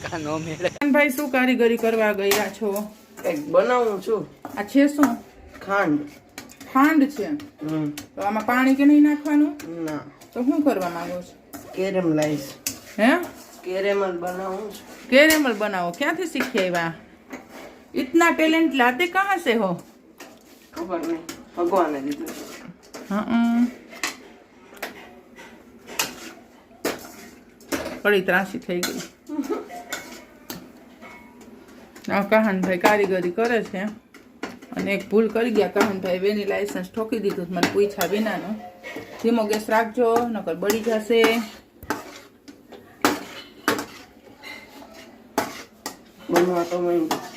કાનો મેળે ભાઈ શું કારીગરી કરવા ગયા છો? એક બનાવું છું. આ છે શું? ખાંડ. ખાંડ છે. તો આમાં પાણી કે નહીં નાખવાનું? ના. તો શું કરવા માંગો છો? કેરેમલાઈઝ. હે? કેરેમલ બનાવું છું. કેરેમલ બનાવો. ક્યાંથી શીખી આવ્યા? इतना टैलेंट लाते कहाँ से हो? ખબર નહીં, ભગવાને દીધું. हाँ बड़ी ત્રાસી થઈ ગઈ. કાહનભાઈ કારીગરી કરે છે અને એક ભૂલ કરી ગયા. કાહનભાઈ વેની લાયસન્સ ઠોકી દીધું મને પૂછ્યા વિનાનું. ધીમો ગેસ રાખજો નકર બળી જશે. બનવા તો માંડ્યું.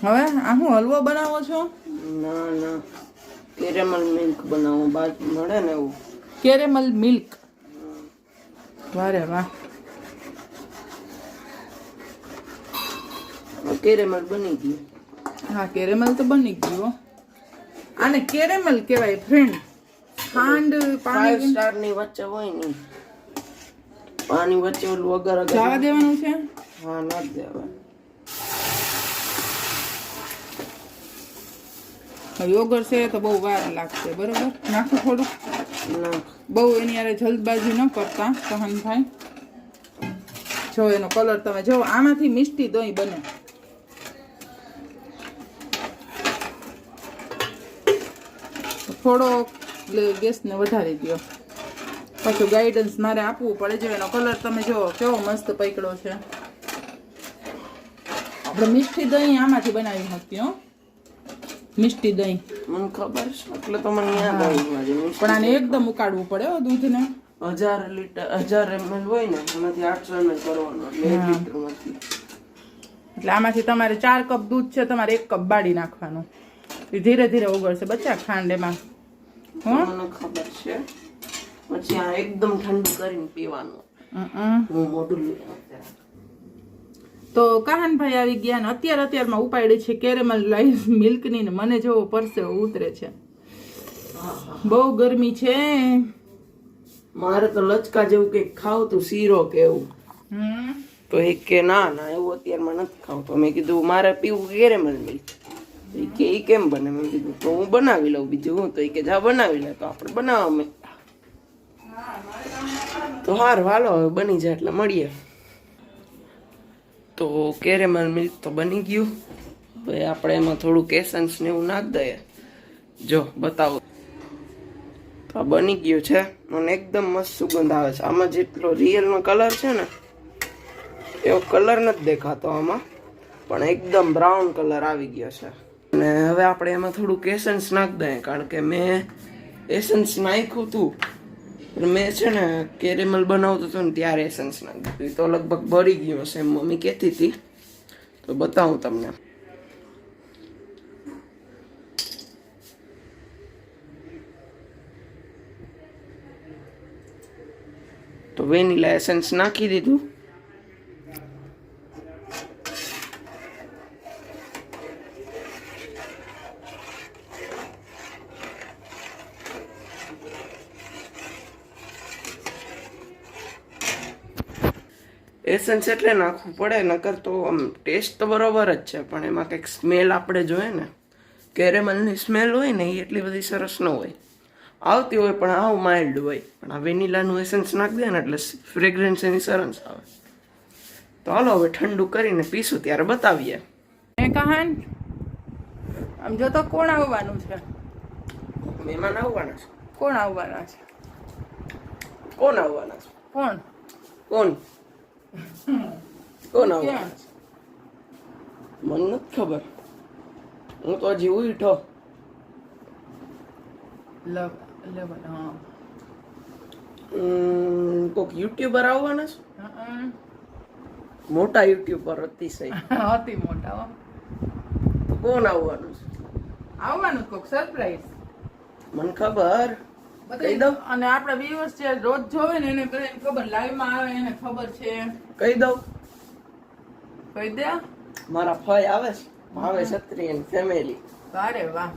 હવે આ હું હલવો બનાવો છો? ના ના, કેરેમલ મિલ્ક બનાવું. બાદ મળે ને એવું. Caramel milk. વારે વાહ. કેરેમલ બની ગયું. હા કેરેમલ તો બની ગયું. આને કેરેમલ કહેવાય ફ્રેન્ડ. ખાંડ 5 પાણી સ્ટાર ની વચ્ચે હોય ને પાણી વચ્ચે ઓલું અગર અગર જવા દેવાનું છે. હા ના દેવા. યોગર છે તો બહુ વાર લાગશે. બરોબર નાખો થોડું. ના બહુ એની યારે જલ્દબાજી ન કરતા કહનભાઈ. જો એનો કલર તમે જો આમાંથી મિષ્ટી દહીં બને. થોડો ગેસને વધારી દો. પાછું ગાઈડન્સ મારે આપવું પડે. જો એનો કલર તમે જો કેવો મસ્ત પકડો છે. આપણે મિષ્ટી દહીં આમાંથી બનાવી શકીએ. હો મિષ્ટી દહીં મને ખબર છે એટલે તો મને યાદ આવ્યું. પણ આને એકદમ ઉકાળવું પડે હો દૂધને. 1000 લીટર 1000 ml હોય ને એમાંથી 800 ml કરવાનો એટલે 1 લીટર માંથી. એટલે આમાંથી તમારે 4 કપ દૂધ છે તમારે 1 કપ બાળી નાખવાનું. એ ધીરે ધીરે ઓગળશે બચ્ચા ખાંડ એમાં. મને ખબર છે. પછી આ એકદમ ઠંડુ કરીને પીવાનું. હું મોઢું તો કાહનભાઈ આવી ગયા ને અત્યારમાં ઉપાડી છે કેરેમલ લાઈવ મિલ્કની ને મને જેવો પરસેવો ઉતરે છે. બહુ ગરમી છે. મારે તો લચકા જેવું કંઈક ખાવ તું શીરો કે એવું. તો એ કે ના ના એવું અત્યારમાં નથી ખાવતો. મેં કીધું મારે પીવું કેરેમલ મિલ્ક. એ કે એ કેમ બને? મેં કીધું તો હું બનાવી લઉં બીજું હું. તો એ કે જા બનાવી લે. તો આપણે બનાવવા મેં તો હારું હાલો હવે બની જાય એટલે મળીએ. તો કેરેમલ મિલ્ક તો બની ગયું. હવે આપણે એમાં થોડુંક એસન્સ ને એવું નાખ દઈએ. જો બતાવો તો આ બની ગયું છે અને એકદમ મસ્ત સુગંધ આવે છે. આમાં જેટલો રિયલનો કલર છે ને એવો કલર નથી દેખાતો આમાં, પણ એકદમ બ્રાઉન કલર આવી ગયો છે. અને હવે આપણે એમાં થોડુંક એસન્સ નાખ દઈએ કારણ કે મેં એસન્સ નાખ્યું હતું. મેં છે ને કેરેમલ બનાવતું હતું ને ત્યારે એસન્સ નાખી દીધું. તો લગભગ ભરી ગયું હશે એમ મમ્મી કહેતી હતી. તો બતાવું તમને. તો વેનીલા એસન્સ નાખી દીધું. એસન્સ એટલે નાખવું પડે નકર તો આમ ટેસ્ટ તો બરોબર જ છે પણ એમાં કંઈક સ્મેલ આપણે જોઈએ ને. કેરેમલની સ્મેલ હોય ને એ એટલી બધી સરસ ન હોય. આવતી હોય પણ આવ માઇલ્ડ હોય. પણ આ વેનીલાનું એસન્સ નાખી દે ને એટલે ફ્રેગ્રન્સ એની સરસ આવે. તો હાલો હવે ઠંડુ કરીને પીશું ત્યારે બતાવીએ. કહાન આમ જો તો કોણ આવવાનું છે? મહેમાન આવવાના છે. કોણ આવવાના છે? કોણ આવવાના છે? કોણ કોણ કોણ આવવાના ક્યાં? છે? મને નથી ખબર. હું તો હજી ઉઠો. કોક યુટ્યુબર આવવાના છે. મોટા યુટ્યુબર અતિશય અતિ મોટા. કોણ આવવાનું છે? આવવાનું કોક સરપ્રાઈઝ. મને ખબર. કહી દઉં? અને આપણા વ્યુઅર્સ જે રોજ જોવે ને એને ખબર લાઈવ માં આવે એને ખબર છે. કહી દઉં? કહી દે. મારા ફઈ આવે છે. ભાવે ક્ષત્રિય ફેમિલી. અરે વાહ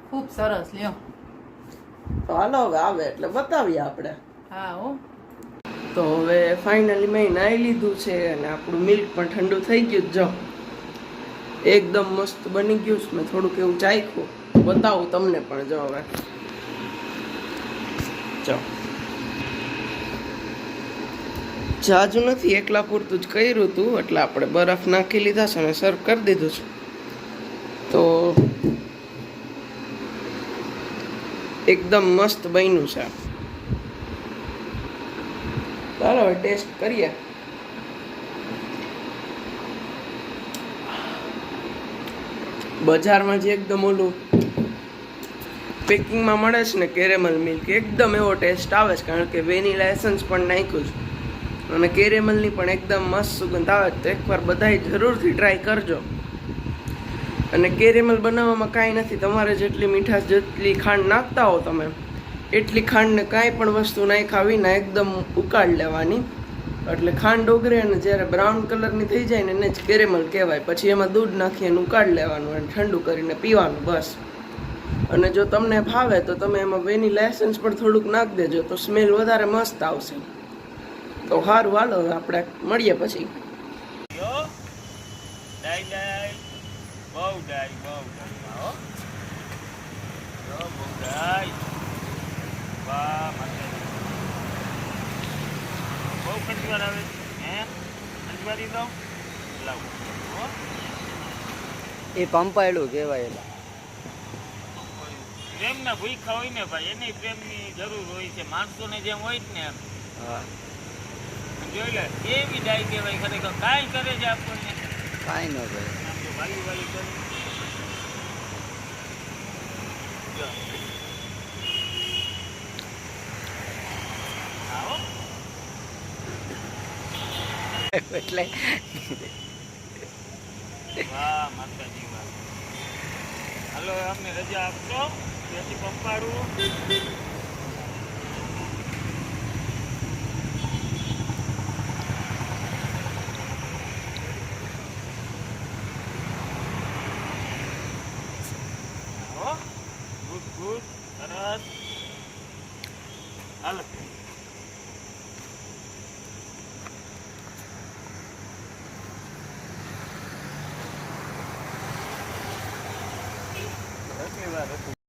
ખૂબ સરસ લ્યો. તો હાલો હવે આવે એટલે બતાવીએ આપણે. હા હો. તો હવે ફાઇનલી મેં નાહી લીધું છે અને આપણું મિલ્ક પણ ઠંડુ થઈ ગયું. જો એકદમ મસ્ત બની ગયું છે. મેં થોડુંક એવું ચાખ્યું, બતાવું તમને પણ. જો હવે જો જાજુ નથી, એકલા પૂરતું જ કર્યું હતું એટલે આપણે બરફ નાખી લીધા છે અને સર્વ કરી દીધું છે. તો એકદમ મસ્ત બન્યું છે. ચાલો હવે ટેસ્ટ કરીએ. બજારમાં જે એકદમ ઓલું પેકિંગમાં મળે છે ને કેરેમલ મિલ્ક, એકદમ એવો ટેસ્ટ આવે છે, કારણ કે વેનીલા એસન્સ પણ નાખ્યું છે અને કેરેમલની પણ એકદમ મસ્ત સુગંધ આવે છે. તો એકવાર બધાય જરૂરથી ટ્રાય કરજો. અને કેરેમલ બનાવવામાં કાંઈ નથી, તમારે જેટલી મીઠાશ, જેટલી ખાંડ નાખતા હો તમે, એટલી ખાંડને કાંઈ પણ વસ્તુ નાખ્યા વિના એકદમ ઉકાળી લેવાની. એટલે ખાંડ ઓગળે અને જ્યારે બ્રાઉન કલરની થઈ જાય ને એને જ કેરેમલ કહેવાય. પછી એમાં દૂધ નાખી અને ઉકાળી લેવાનું અને ઠંડુ કરીને પીવાનું, બસ. અને જો તમને ભાવે તો તમે એમાં વેનીલા એસન્સ પણ થોડુંક નાખી દેજો, તો સ્મેલ વધારે મસ્ત આવશે. તો સારું, હાલો આપણે મળીએ પછી. એ પંપાયેલું કહેવાય. પ્રેમ ના ભૂખા હોય ને ભાઈ, એને પ્રેમ ની જરૂર હોય છે. માણસો ને જેમ હોય ને એમ. હા, જોઈ લે એવી ડાય કહેવાય. ખરેખર કાંઈ કરે છે આપણને, કાંઈ ન ભાઈ. આમ તો વાલી વાલી કરે. જો. આવો. એટલે વાહ માતાજી વાહ. હાલો અમને રજા આપશો, ત્યાંથી પંપાડું. ગુડ ગુડ, સરસ. હાલો. ધન્યવાદ.